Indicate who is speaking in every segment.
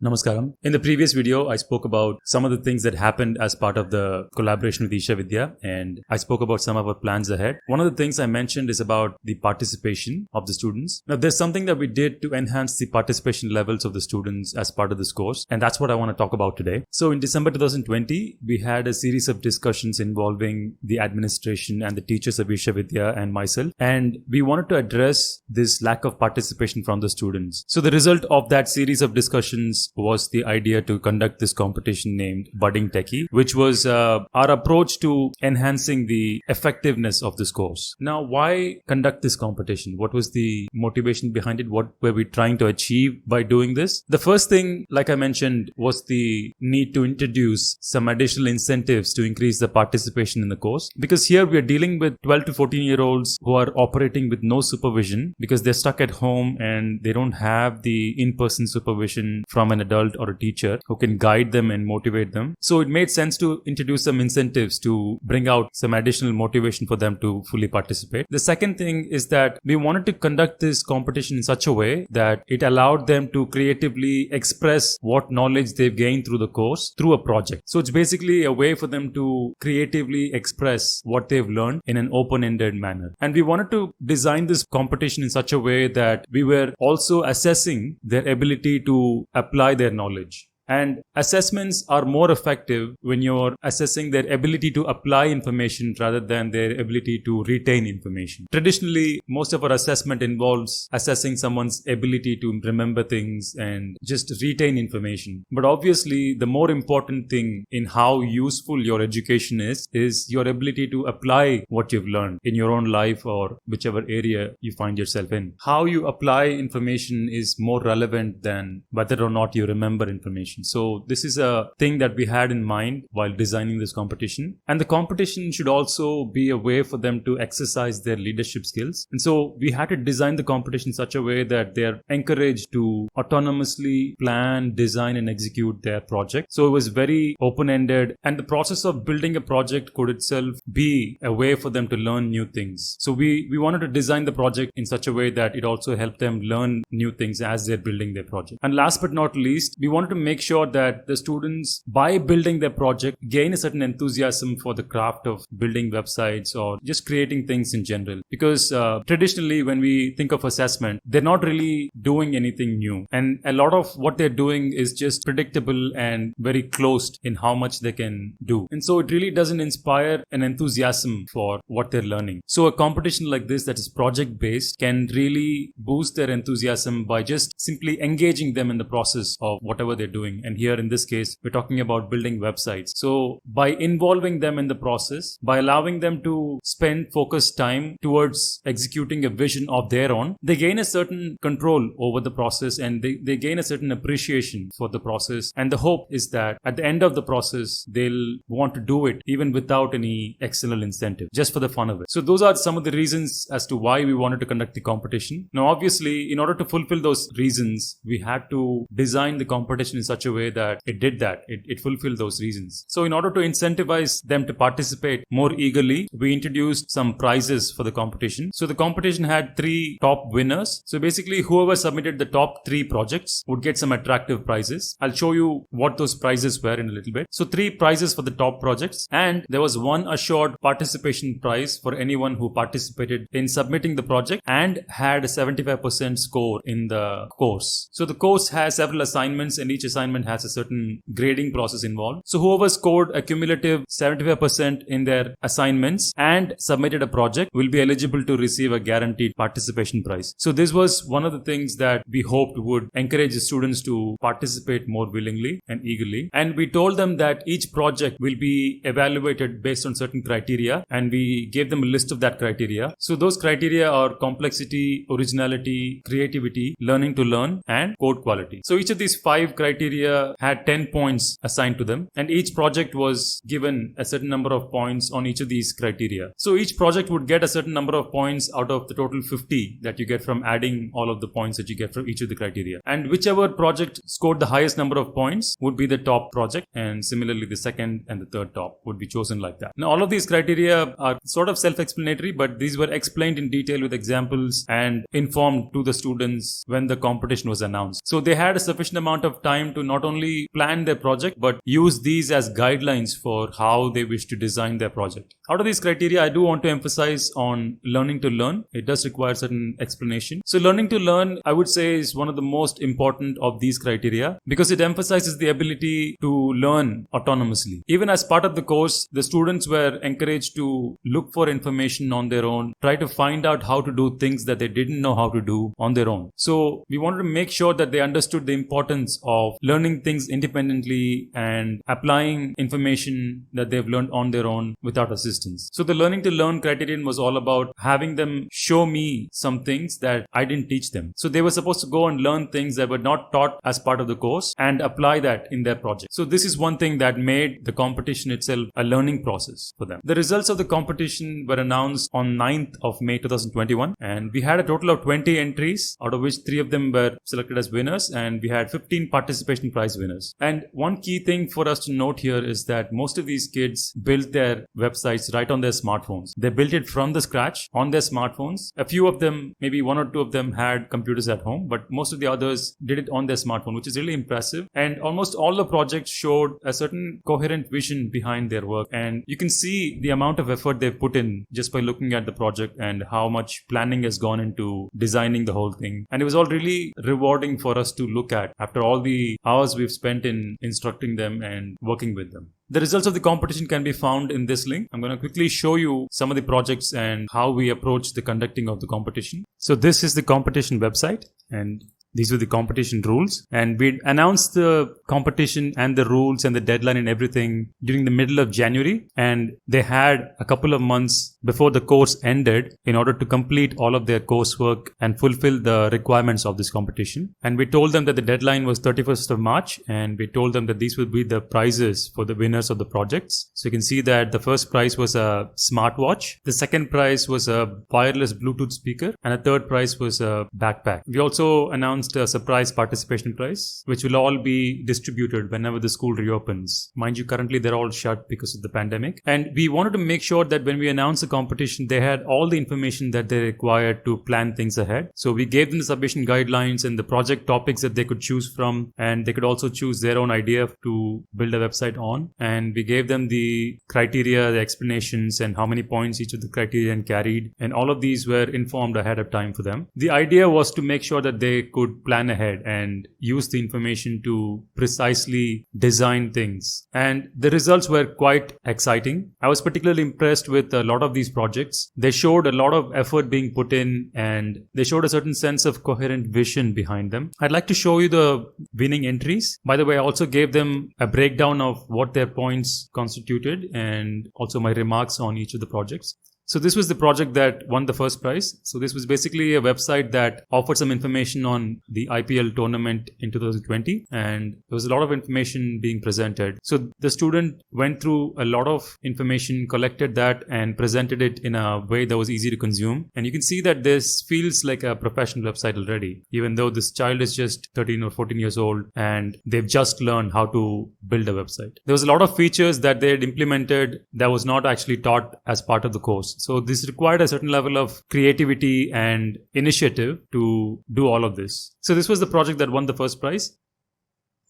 Speaker 1: Namaskaram. In the previous video, I spoke about some of the things that happened as part of the collaboration with Isha Vidya, and I spoke about some of our plans ahead. One of the things I mentioned is about the participation of the students. Now, there's something that we did to enhance the participation levels of the students as part of this course, and that's what I want to talk about today. So, in December 2020, we had a series of discussions involving the administration and the teachers of Isha Vidya and myself, and we wanted to address this lack of participation from the students. So, the result of that series of discussions was the idea to conduct this competition named Budding Techie, which was our approach to enhancing the effectiveness of this course. Now, why conduct this competition? What was the motivation behind it? What were we trying to achieve by doing this? The first thing, like I mentioned, was the need to introduce some additional incentives to increase the participation in the course. Because here we are dealing with 12 to 14-year-olds who are operating with no supervision because they're stuck at home and they don't have the in-person supervision from an adult or a teacher who can guide them and motivate them. So it made sense to introduce some incentives to bring out some additional motivation for them to fully participate. The second thing is that we wanted to conduct this competition in such a way that it allowed them to creatively express what knowledge they've gained through the course through a project. So it's basically a way for them to creatively express what they've learned in an open-ended manner. And we wanted to design this competition in such a way that we were also assessing their ability to apply their knowledge. And assessments are more effective when you're assessing their ability to apply information rather than their ability to retain information. Traditionally, most of our assessment involves assessing someone's ability to remember things and just retain information. But obviously, the more important thing in how useful your education is your ability to apply what you've learned in your own life or whichever area you find yourself in. How you apply information is more relevant than whether or not you remember information. So this is a thing that we had in mind while designing this competition. And the competition should also be a way for them to exercise their leadership skills. And so we had to design the competition in such a way that they're encouraged to autonomously plan, design, and execute their project. So it was very open-ended. And the process of building a project could itself be a way for them to learn new things. So we wanted to design the project in such a way that it also helped them learn new things as they're building their project. And last but not least, we wanted to make sure that the students, by building their project, gain a certain enthusiasm for the craft of building websites or just creating things in general. Because traditionally, when we think of assessment, they're not really doing anything new. And a lot of what they're doing is just predictable and very closed in how much they can do. And so it really doesn't inspire an enthusiasm for what they're learning. So a competition like this that is project-based can really boost their enthusiasm by just simply engaging them in the process of whatever they're doing. And here in this case, we're talking about building websites. So by involving them in the process, by allowing them to spend focused time towards executing a vision of their own, they gain a certain control over the process and they gain a certain appreciation for the process. And the hope is that at the end of the process, they'll want to do it even without any external incentive, just for the fun of it. So those are some of the reasons as to why we wanted to conduct the competition. Now, obviously, in order to fulfill those reasons, we had to design the competition in such a way that it fulfilled those reasons. So in order to incentivize them to participate more eagerly, we introduced some prizes for the competition. So the competition had 3 top winners. So basically, whoever submitted the top 3 projects would get some attractive prizes. I'll show you what those prizes were in a little bit. So 3 prizes for the top projects, and there was 1 assured participation prize for anyone who participated in submitting the project and had a 75% score in the course. So the course has several assignments and each assignment has a certain grading process involved. So whoever scored a cumulative 75% in their assignments and submitted a project will be eligible to receive a guaranteed participation prize. So this was one of the things that we hoped would encourage the students to participate more willingly and eagerly. And we told them that each project will be evaluated based on certain criteria, and we gave them a list of that criteria. So those criteria are complexity, originality, creativity, learning to learn, and code quality. So each of these 5 criteria had 10 points assigned to them, and each project was given a certain number of points on each of these criteria. So each project would get a certain number of points out of the total 50 that you get from adding all of the points that you get from each of the criteria. And whichever project scored the highest number of points would be the top project, and similarly the second and the third top would be chosen like that. Now all of these criteria are sort of self-explanatory, but these were explained in detail with examples and informed to the students when the competition was announced. So they had a sufficient amount of time to not only plan their project but use these as guidelines for how they wish to design their project. Out of these criteria, I do want to emphasize on learning to learn. It does require certain explanation. So learning to learn, I would say, is one of the most important of these criteria because it emphasizes the ability to learn autonomously. Even as part of the course, the students were encouraged to look for information on their own, try to find out how to do things that they didn't know how to do on their own. So we wanted to make sure that they understood the importance of learning things independently and applying information that they've learned on their own without assistance. So the learning to learn criterion was all about having them show me some things that I didn't teach them. So they were supposed to go and learn things that were not taught as part of the course and apply that in their project. So this is one thing that made the competition itself a learning process for them. The results of the competition were announced on 9th of May 2021, and we had a total of 20 entries, out of which 3 of them were selected as winners, and we had 15 participation prize winners. And one key thing for us to note here is that most of these kids built their websites right on their smartphones. They built it from the scratch on their smartphones. A few of them, maybe 1 or 2 of them, had computers at home, but most of the others did it on their smartphone, which is really impressive. And almost all the projects showed a certain coherent vision behind their work, and you can see the amount of effort they've put in just by looking at the project and how much planning has gone into designing the whole thing. And it was all really rewarding for us to look at after all the hours we've spent in instructing them and working with them. The results of the competition can be found in this link. I'm going to quickly show you some of the projects and how we approach the conducting of the competition. So this is the competition website, and these were the competition rules, and we announced the competition and the rules and the deadline and everything during the middle of January, and they had a couple of months before the course ended in order to complete all of their coursework and fulfill the requirements of this competition. And we told them that the deadline was 31st of March, and we told them that these would be the prizes for the winners of the projects. So you can see that the first prize was a smartwatch, the second prize was a wireless Bluetooth speaker, and the third prize was a backpack. We also announced a surprise participation prize, which will all be distributed whenever the school reopens. Mind you, currently they're all shut because of the pandemic. And we wanted to make sure that when we announced the competition, they had all the information that they required to plan things ahead. So we gave them the submission guidelines and the project topics that they could choose from, and they could also choose their own idea to build a website on. And we gave them the criteria, the explanations, and how many points each of the criterion carried. And all of these were informed ahead of time for them. The idea was to make sure that they could plan ahead and use the information to precisely design things. And the results were quite exciting. I was particularly impressed with a lot of these projects. They showed a lot of effort being put in, and they showed a certain sense of coherent vision behind them. I'd like to show you the winning entries. By the way, I also gave them a breakdown of what their points constituted and also my remarks on each of the projects. So this was the project that won the first prize. So this was basically a website that offered some information on the IPL tournament in 2020, and there was a lot of information being presented. So the student went through a lot of information, collected that and presented it in a way that was easy to consume. And you can see that this feels like a professional website already, even though this child is just 13 or 14 years old and they've just learned how to build a website. There was a lot of features that they had implemented that was not actually taught as part of the course. So this required a certain level of creativity and initiative to do all of this. So this was the project that won the first prize.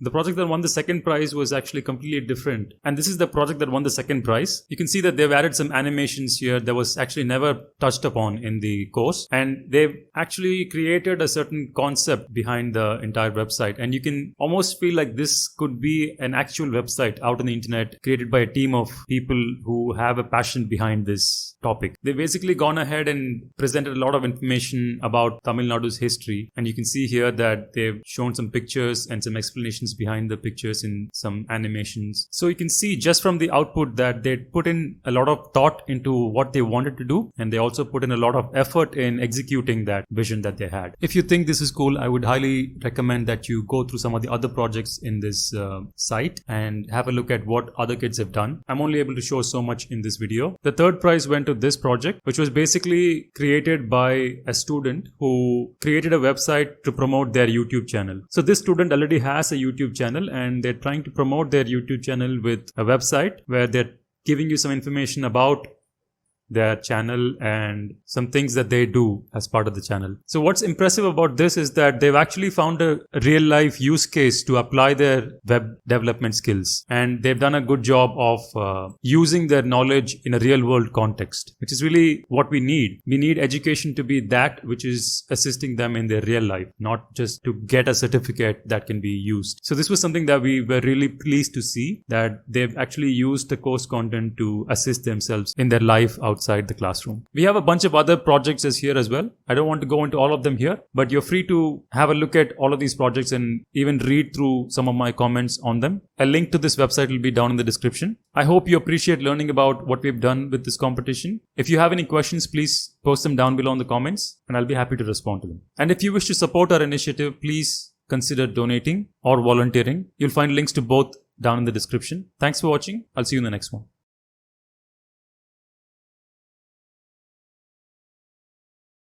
Speaker 1: The project that won the second prize was actually completely different. And this is the project that won the second prize. You can see that they've added some animations here that was actually never touched upon in the course. And they've actually created a certain concept behind the entire website. And you can almost feel like this could be an actual website out on the internet created by a team of people who have a passion behind this topic. They've basically gone ahead and presented a lot of information about Tamil Nadu's history. And you can see here that they've shown some pictures and some explanations behind the pictures in some animations. So you can see just from the output that they put in a lot of thought into what they wanted to do, and they also put in a lot of effort in executing that vision that they had. If you think this is cool, I would highly recommend that you go through some of the other projects in this site and have a look at what other kids have done. I'm only able to show so much in this video. The third prize went to this project, which was basically created by a student who created a website to promote their YouTube channel. So this student already has a YouTube channel, and they're trying to promote their YouTube channel with a website where they're giving you some information about their channel and some things that they do as part of the channel. So what's impressive about this is that they've actually found a real life use case to apply their web development skills, and they've done a good job of using their knowledge in a real world context, which is really what we need. We need education to be that which is assisting them in their real life, not just to get a certificate that can be used. So this was something that we were really pleased to see, that they've actually used the course content to assist themselves in their life outside the classroom. We have a bunch of other projects here as well. I don't want to go into all of them here, but you're free to have a look at all of these projects and even read through some of my comments on them. A link to this website will be down in the description. I hope you appreciate learning about what we've done with this competition. If you have any questions, please post them down below in the comments and I'll be happy to respond to them. And if you wish to support our initiative, please consider donating or volunteering. You'll find links to both down in the description. Thanks for watching. I'll see you in the next one.